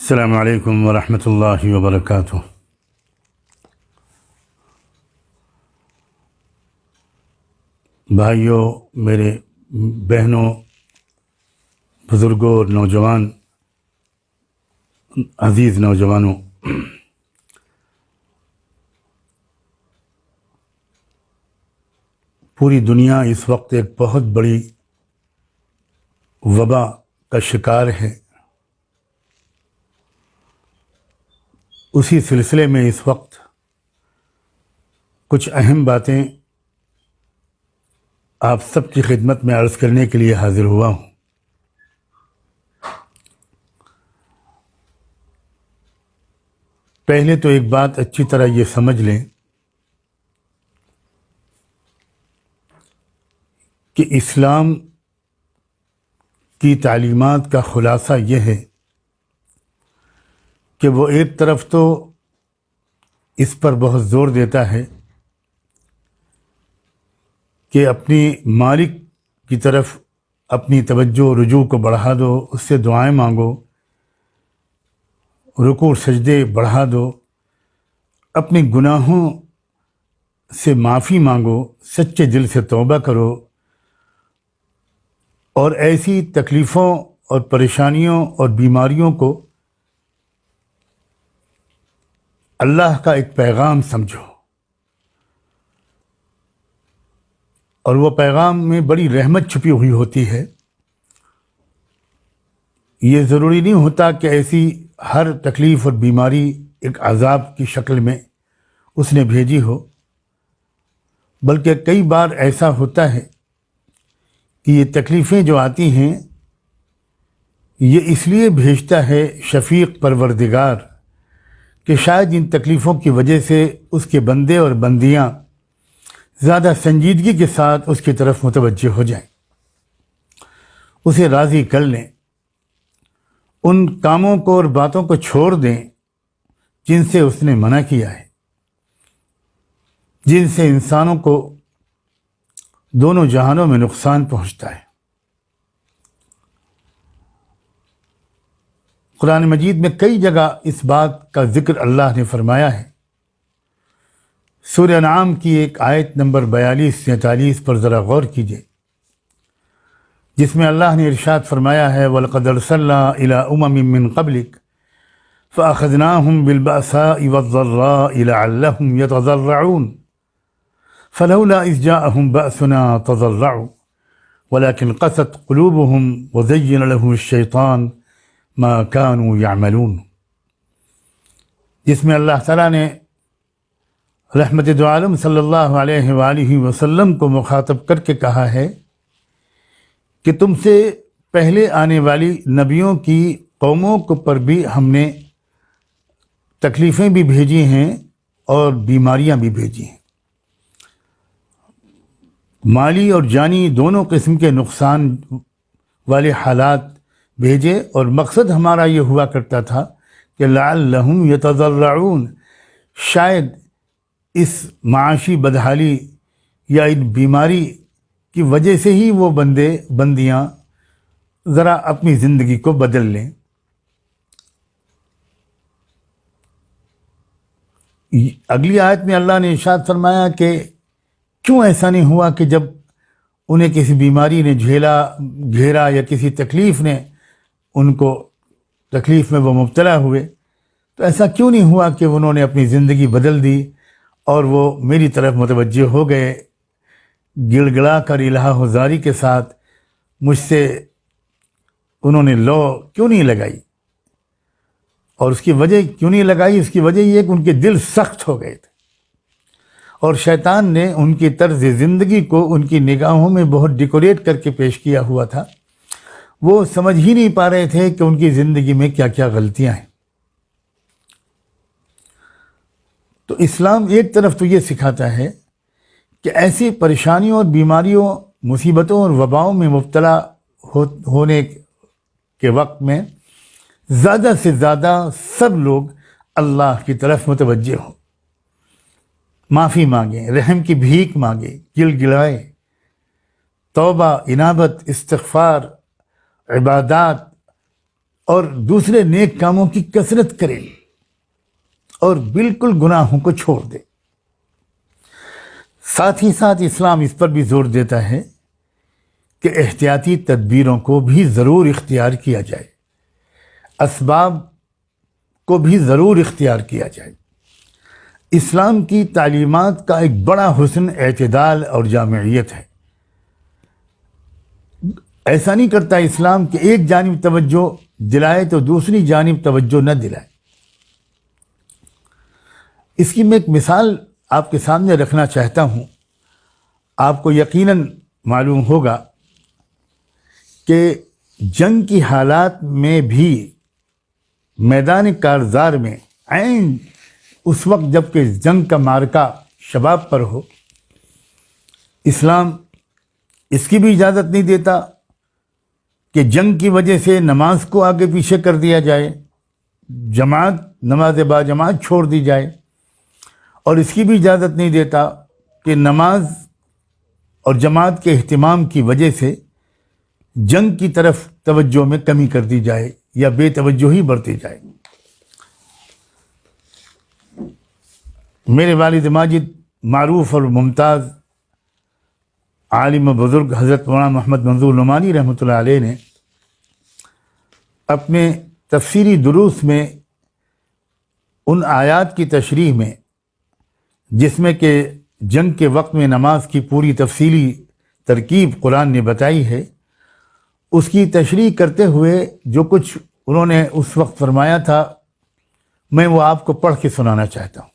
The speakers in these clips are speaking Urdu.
السلام علیکم ورحمۃ اللہ وبرکاتہ۔ بھائیوں، میرے بہنوں، بزرگوں اور نوجوان، عزیز نوجوانوں، پوری دنیا اس وقت ایک بہت بڑی وبا کا شکار ہے۔ اسی سلسلے میں اس وقت کچھ اہم باتیں آپ سب کی خدمت میں عرض کرنے کے لیے حاضر ہوا ہوں۔ پہلے تو ایک بات اچھی طرح یہ سمجھ لیں کہ اسلام کی تعلیمات کا خلاصہ یہ ہے کہ وہ ایک طرف تو اس پر بہت زور دیتا ہے کہ اپنی مالک کی طرف اپنی توجہ رجوع کو بڑھا دو، اس سے دعائیں مانگو، رکوع سجدے بڑھا دو، اپنے گناہوں سے معافی مانگو، سچے دل سے توبہ کرو، اور ایسی تکلیفوں اور پریشانیوں اور بیماریوں کو اللہ کا ایک پیغام سمجھو، اور وہ پیغام میں بڑی رحمت چھپی ہوئی ہوتی ہے۔ یہ ضروری نہیں ہوتا کہ ایسی ہر تکلیف اور بیماری ایک عذاب کی شکل میں اس نے بھیجی ہو، بلکہ کئی بار ایسا ہوتا ہے کہ یہ تکلیفیں جو آتی ہیں یہ اس لیے بھیجتا ہے شفیق پروردگار کہ شاید ان تکلیفوں کی وجہ سے اس کے بندے اور بندیاں زیادہ سنجیدگی کے ساتھ اس کی طرف متوجہ ہو جائیں، اسے راضی کر لیں، ان کاموں کو اور باتوں کو چھوڑ دیں جن سے اس نے منع کیا ہے، جن سے انسانوں کو دونوں جہانوں میں نقصان پہنچتا ہے۔ قرآن مجید میں کئی جگہ اس بات کا ذکر اللہ نے فرمایا ہے۔ سورہ انعام کی ایک آیت نمبر 42-43 پر ذرا غور کیجیے، جس میں اللہ نے ارشاد فرمایا ہے وَلَقَدْ أَرْسَلْنَا إِلَىٰ أُمَمٍ مِّن قَبْلِكَ فَأَخَذْنَاهُمْ بِالْبَأْسَاءِ وَالضَّرَّاءِ لَعَلَّهُمْ يَتَضَرَّعُونَ فَلَوْلَا إِذْ جَاءَهُمْ بَأْسُنَا تَضَرَّعُوا وَلَكِنْ قَسَتْ قُلُوبُهُمْ وَزَيَّنَ لَهُمُ الشَّيْطَانُ مَا كَانُوا يَعْمَلُونَ، جس میں اللہ تعالیٰ نے رحمت دو عالم صلی اللہ علیہ وآلہ وسلم کو مخاطب کر کے کہا ہے کہ تم سے پہلے آنے والی نبیوں کی قوموں کو پر بھی ہم نے تکلیفیں بھی بھیجی ہیں اور بیماریاں بھی بھیجی ہیں، مالی اور جانی دونوں قسم کے نقصان والے حالات بھیجے، اور مقصد ہمارا یہ ہوا کرتا تھا کہ لعلہم یتضرعون، شاید اس معاشی بدحالی یا ان بیماری کی وجہ سے ہی وہ بندے بندیاں ذرا اپنی زندگی کو بدل لیں۔ اگلی آیت میں اللہ نے ارشاد فرمایا کہ کیوں ایسا نہیں ہوا کہ جب انہیں کسی بیماری نے گھیرا یا کسی تکلیف نے ان کو تکلیف میں وہ مبتلا ہوئے، تو ایسا کیوں نہیں ہوا کہ انہوں نے اپنی زندگی بدل دی اور وہ میری طرف متوجہ ہو گئے، گڑ گڑا کر الہ و زاری کے ساتھ مجھ سے انہوں نے لو کیوں نہیں لگائی؟ اور اس کی وجہ کیوں نہیں لگائی؟ اس کی وجہ یہ کہ ان کے دل سخت ہو گئے تھے، اور شیطان نے ان کی طرز زندگی کو ان کی نگاہوں میں بہت ڈیکوریٹ کر کے پیش کیا ہوا تھا۔ وہ سمجھ ہی نہیں پا رہے تھے کہ ان کی زندگی میں کیا کیا غلطیاں ہیں۔ تو اسلام ایک طرف تو یہ سکھاتا ہے کہ ایسی پریشانیوں اور بیماریوں، مصیبتوں اور وباؤں میں مبتلا ہونے کے وقت میں زیادہ سے زیادہ سب لوگ اللہ کی طرف متوجہ ہوں، معافی مانگیں، رحم کی بھیک مانگیں، گڑ گڑائیں، توبہ، انابت، استغفار، عبادات، اور دوسرے نیک کاموں کی کثرت کرے اور بالکل گناہوں کو چھوڑ دے۔ ساتھ ہی ساتھ اسلام اس پر بھی زور دیتا ہے کہ احتیاطی تدبیروں کو بھی ضرور اختیار کیا جائے، اسباب کو بھی ضرور اختیار کیا جائے۔ اسلام کی تعلیمات کا ایک بڑا حسن اعتدال اور جامعیت ہے۔ ایسا نہیں کرتا اسلام کہ ایک جانب توجہ دلائے تو دوسری جانب توجہ نہ دلائے۔ اس کی میں ایک مثال آپ کے سامنے رکھنا چاہتا ہوں۔ آپ کو یقیناً معلوم ہوگا کہ جنگ کی حالات میں بھی میدان کارزار میں عین اس وقت جب کہ جنگ کا معرکہ شباب پر ہو، اسلام اس کی بھی اجازت نہیں دیتا کہ جنگ کی وجہ سے نماز کو آگے پیچھے کر دیا جائے، نماز با جماعت چھوڑ دی جائے، اور اس کی بھی اجازت نہیں دیتا کہ نماز اور جماعت کے اہتمام کی وجہ سے جنگ کی طرف توجہ میں کمی کر دی جائے یا بے توجہی برتی جائے۔ میرے والد ماجد معروف اور ممتاز عالم و بزرگ حضرت مولانا محمد منظور نعمانی رحمۃ اللہ علیہ نے اپنے تفسیری دروس میں ان آیات کی تشریح میں جس میں کہ جنگ کے وقت میں نماز کی پوری تفصیلی ترکیب قرآن نے بتائی ہے، اس کی تشریح کرتے ہوئے جو کچھ انہوں نے اس وقت فرمایا تھا، میں وہ آپ کو پڑھ کے سنانا چاہتا ہوں۔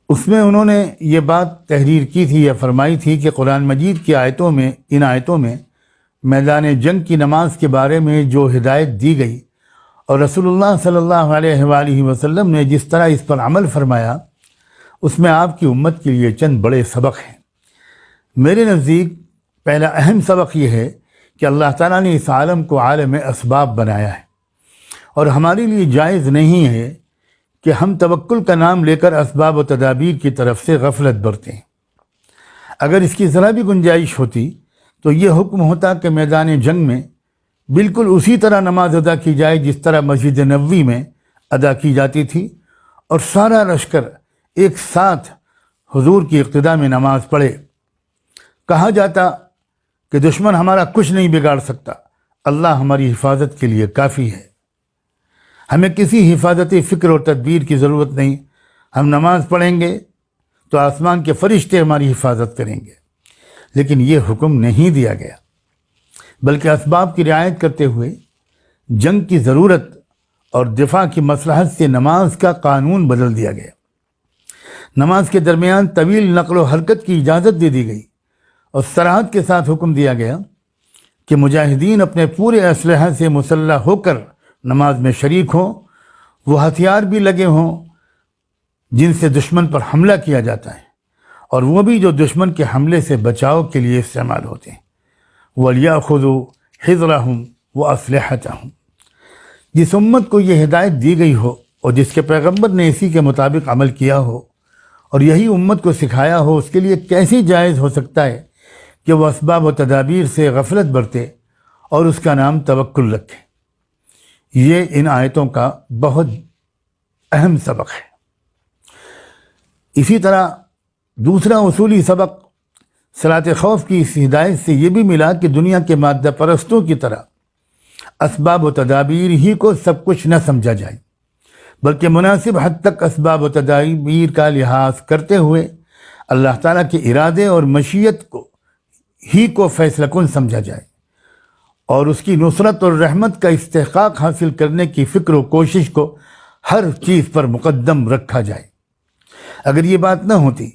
اس میں انہوں نے یہ بات تحریر کی تھی یا فرمائی تھی کہ قرآن مجید کی آیتوں میں، ان آیتوں میں میدان جنگ کی نماز کے بارے میں جو ہدایت دی گئی اور رسول اللہ صلی اللہ علیہ وآلہ وسلم نے جس طرح اس پر عمل فرمایا، اس میں آپ کی امت کے لیے چند بڑے سبق ہیں۔ میرے نزدیک پہلا اہم سبق یہ ہے کہ اللہ تعالیٰ نے اس عالم کو عالم اسباب بنایا ہے، اور ہمارے لیے جائز نہیں ہے کہ ہم توکل کا نام لے کر اسباب و تدابیر کی طرف سے غفلت برتیں۔ اگر اس کی ذرا بھی گنجائش ہوتی تو یہ حکم ہوتا کہ میدان جنگ میں بالکل اسی طرح نماز ادا کی جائے جس طرح مسجد نبوی میں ادا کی جاتی تھی، اور سارا لشکر ایک ساتھ حضور کی اقتداء میں نماز پڑھے۔ کہا جاتا کہ دشمن ہمارا کچھ نہیں بگاڑ سکتا، اللہ ہماری حفاظت کے لیے کافی ہے، ہمیں کسی حفاظتی فکر اور تدبیر کی ضرورت نہیں، ہم نماز پڑھیں گے تو آسمان کے فرشتے ہماری حفاظت کریں گے۔ لیکن یہ حکم نہیں دیا گیا، بلکہ اسباب کی رعایت کرتے ہوئے جنگ کی ضرورت اور دفاع کی مصلحت سے نماز کا قانون بدل دیا گیا۔ نماز کے درمیان طویل نقل و حرکت کی اجازت دے دی گئی، اور صراحت کے ساتھ حکم دیا گیا کہ مجاہدین اپنے پورے اسلحہ سے مسلح ہو کر نماز میں شریک ہوں، وہ ہتھیار بھی لگے ہوں جن سے دشمن پر حملہ کیا جاتا ہے، اور وہ بھی جو دشمن کے حملے سے بچاؤ کے لیے استعمال ہوتے ہیں۔ وَلْيَأْخُذُوا حِذْرَهُمْ وَأَسْلِحَتَهُمْ۔ جس امت کو یہ ہدایت دی گئی ہو اور جس کے پیغمبر نے اسی کے مطابق عمل کیا ہو اور یہی امت کو سکھایا ہو، اس کے لیے کیسے جائز ہو سکتا ہے کہ وہ اسباب و تدابیر سے غفلت برتے اور اس کا نام توکل رکھے۔ یہ ان آیتوں کا بہت اہم سبق ہے۔ اسی طرح دوسرا اصولی سبق صلاۃ خوف کی اس ہدایت سے یہ بھی ملا کہ دنیا کے مادہ پرستوں کی طرح اسباب و تدابیر ہی کو سب کچھ نہ سمجھا جائے، بلکہ مناسب حد تک اسباب و تدابیر کا لحاظ کرتے ہوئے اللہ تعالیٰ کے ارادے اور مشیت کو فیصلہ کن سمجھا جائے، اور اس کی نصرت اور رحمت کا استحقاق حاصل کرنے کی فکر و کوشش کو ہر چیز پر مقدم رکھا جائے۔ اگر یہ بات نہ ہوتی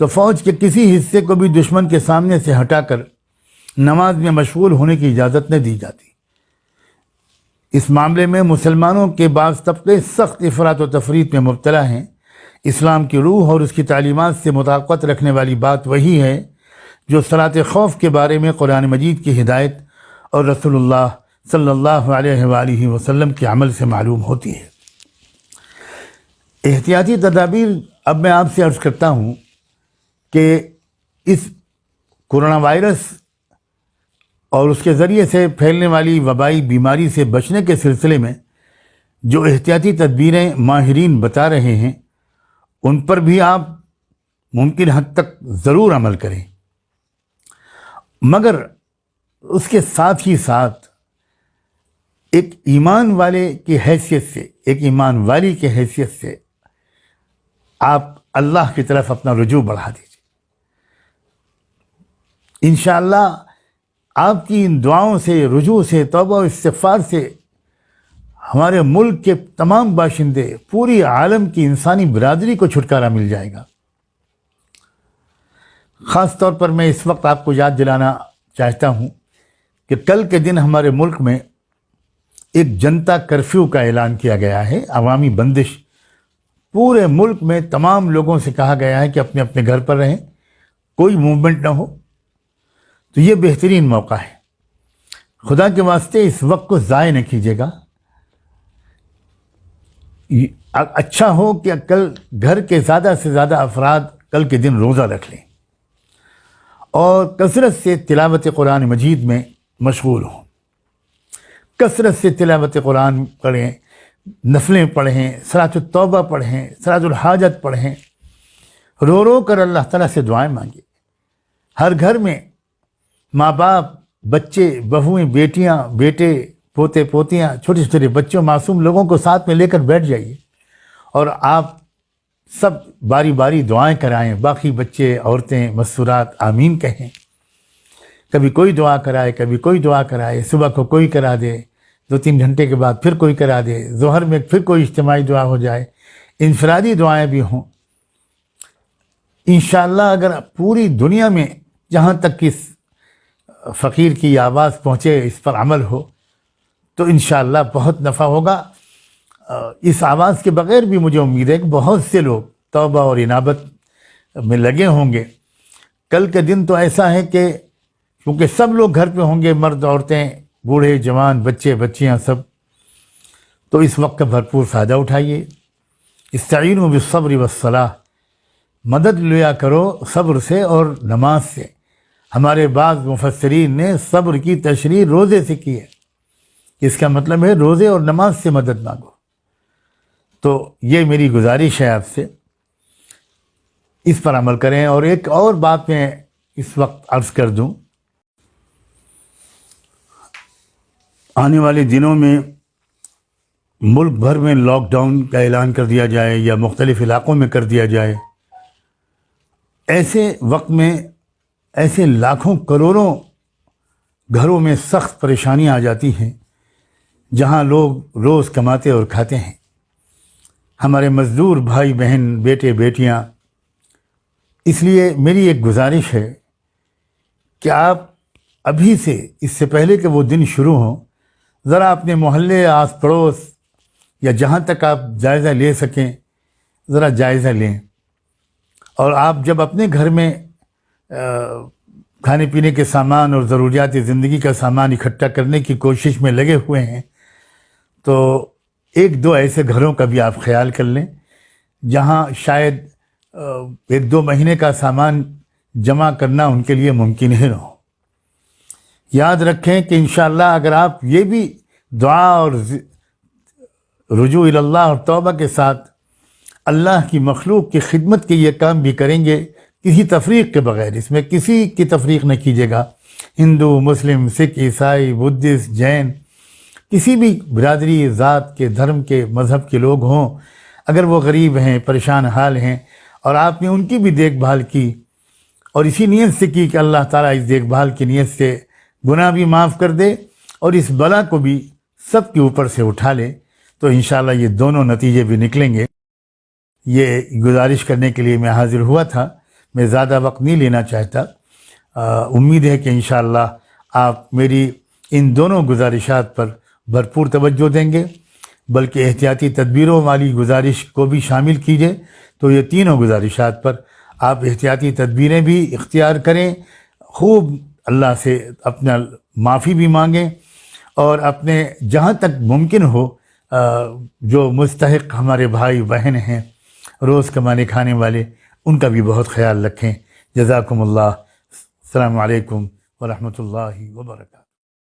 تو فوج کے کسی حصے کو بھی دشمن کے سامنے سے ہٹا کر نماز میں مشغول ہونے کی اجازت نہ دی جاتی۔ اس معاملے میں مسلمانوں کے بعض طبقے سخت افراط و تفریط میں مبتلا ہیں۔ اسلام کی روح اور اس کی تعلیمات سے مطابقت رکھنے والی بات وہی ہے جو صلاۃ خوف کے بارے میں قرآن مجید کی ہدایت اور رسول اللہ صلی اللہ علیہ وآلہ وسلم کے عمل سے معلوم ہوتی ہے۔ احتیاطی تدابیر اب میں آپ سے عرض کرتا ہوں کہ اس کورونا وائرس اور اس کے ذریعے سے پھیلنے والی وبائی بیماری سے بچنے کے سلسلے میں جو احتیاطی تدبیریں ماہرین بتا رہے ہیں ان پر بھی آپ ممکن حد تک ضرور عمل کریں، مگر اس کے ساتھ ہی ساتھ ایک ایمان والے کی حیثیت سے، ایک ایمان والی کی حیثیت سے آپ اللہ کی طرف اپنا رجوع بڑھا دیجیے۔ انشاءاللہ آپ کی ان دعاؤں سے، رجوع سے، توبہ و استغفار سے ہمارے ملک کے تمام باشندے، پوری عالم کی انسانی برادری کو چھٹکارا مل جائے گا۔ خاص طور پر میں اس وقت آپ کو یاد دلانا چاہتا ہوں کہ کل کے دن ہمارے ملک میں ایک جنتا کرفیو کا اعلان کیا گیا ہے، عوامی بندش۔ پورے ملک میں تمام لوگوں سے کہا گیا ہے کہ اپنے اپنے گھر پر رہیں، کوئی موومنٹ نہ ہو۔ تو یہ بہترین موقع ہے، خدا کے واسطے اس وقت کو ضائع نہ کیجیے گا۔ اچھا ہو کہ کل گھر کے زیادہ سے زیادہ افراد کل کے دن روزہ رکھ لیں اور کثرت سے تلاوت قرآن مجید میں مشغول ہوں، کثرت سے تلاوت قرآن پڑھیں، نفلیں پڑھیں، صلاۃ التوبہ پڑھیں، صلاۃ الحاجت پڑھیں، رو رو کر اللہ تعالیٰ سے دعائیں مانگیں۔ ہر گھر میں ماں باپ، بچے، بہویں، بیٹیاں، بیٹے، پوتے پوتیاں، چھوٹے چھوٹے بچوں، معصوم لوگوں کو ساتھ میں لے کر بیٹھ جائیے اور آپ سب باری باری دعائیں کرائیں۔ باقی بچے، عورتیں، مستورات آمین کہیں۔ کبھی کوئی دعا کرائے، کبھی کوئی دعا کرائے، صبح کو کوئی کرا دے، 2-3 گھنٹے کے بعد پھر کوئی کرا دے، ظہر میں پھر کوئی اجتماعی دعا ہو جائے، انفرادی دعائیں بھی ہوں۔ انشاءاللہ اگر پوری دنیا میں جہاں تک اس فقیر کی آواز پہنچے، اس پر عمل ہو تو انشاءاللہ بہت نفع ہوگا۔ اس آواز کے بغیر بھی مجھے امید ہے کہ بہت سے لوگ توبہ اور انابت میں لگے ہوں گے۔ کل کے دن تو ایسا ہے کہ کیونکہ سب لوگ گھر پہ ہوں گے، مرد، عورتیں، بوڑھے، جوان، بچے، بچیاں، سب، تو اس وقت کا بھرپور فائدہ اٹھائیے۔ استعینوا بالصبر والصلاۃ، مدد لیا کرو صبر سے اور نماز سے۔ ہمارے بعض مفسرین نے صبر کی تشریح روزے سے کی ہے، اس کا مطلب ہے روزے اور نماز سے مدد مانگو۔ تو یہ میری گزارش ہے آپ سے، اس پر عمل کریں۔ اور ایک اور بات میں اس وقت عرض کر دوں، آنے والے دنوں میں ملک بھر میں لاک ڈاؤن کا اعلان کر دیا جائے یا مختلف علاقوں میں کر دیا جائے۔ ایسے وقت میں ایسے لاکھوں کروڑوں گھروں میں سخت پریشانیاں آ جاتی ہیں جہاں لوگ روز کماتے اور کھاتے ہیں۔ ہمارے مزدور بھائی بہن، بیٹے بیٹیاں، اس لیے میری ایک گزارش ہے کہ آپ ابھی سے، اس سے پہلے کہ وہ دن شروع ہوں، ذرا اپنے محلے، آس پڑوس یا جہاں تک آپ جائزہ لے سکیں ذرا جائزہ لیں۔ اور آپ جب اپنے گھر میں کھانے پینے کے سامان اور ضروریات زندگی کا سامان اکٹھا کرنے کی کوشش میں لگے ہوئے ہیں تو 1-2 ایسے گھروں کا بھی آپ خیال کر لیں جہاں شاید 1-2 مہینے کا سامان جمع کرنا ان کے لیے ممکن ہی نہ ہو۔ یاد رکھیں کہ انشاءاللہ اگر آپ یہ بھی دعا اور رجوع اللہ اور توبہ کے ساتھ اللہ کی مخلوق کی خدمت کے یہ کام بھی کریں گے کسی تفریق کے بغیر، اس میں کسی کی تفریق نہ کیجیے گا، ہندو، مسلم، سکھ، عیسائی، بدھسٹ، جین، کسی بھی برادری، ذات کے، دھرم کے، مذہب کے لوگ ہوں، اگر وہ غریب ہیں، پریشان حال ہیں اور آپ نے ان کی بھی دیکھ بھال کی اور اسی نیت سے کی کہ اللہ تعالیٰ اس دیکھ بھال کی نیت سے گناہ بھی معاف کر دے اور اس بلا کو بھی سب کے اوپر سے اٹھا لے، تو انشاءاللہ یہ دونوں نتیجے بھی نکلیں گے۔ یہ گزارش کرنے کے لیے میں حاضر ہوا تھا، میں زیادہ وقت نہیں لینا چاہتا۔ امید ہے کہ انشاءاللہ آپ میری ان دونوں گزارشات پر بھرپور توجہ دیں گے، بلکہ احتیاطی تدبیروں والی گزارش کو بھی شامل کیجئے۔ تو یہ تینوں گزارشات پر آپ احتیاطی تدبیریں بھی اختیار کریں، خوب اللہ سے اپنا معافی بھی مانگیں اور اپنے جہاں تک ممکن ہو جو مستحق ہمارے بھائی بہن ہیں، روز کمانے کھانے والے، ان کا بھی بہت خیال رکھیں۔ جزاکم اللہ۔ السلام علیکم ورحمۃ اللہ وبرکاتہ۔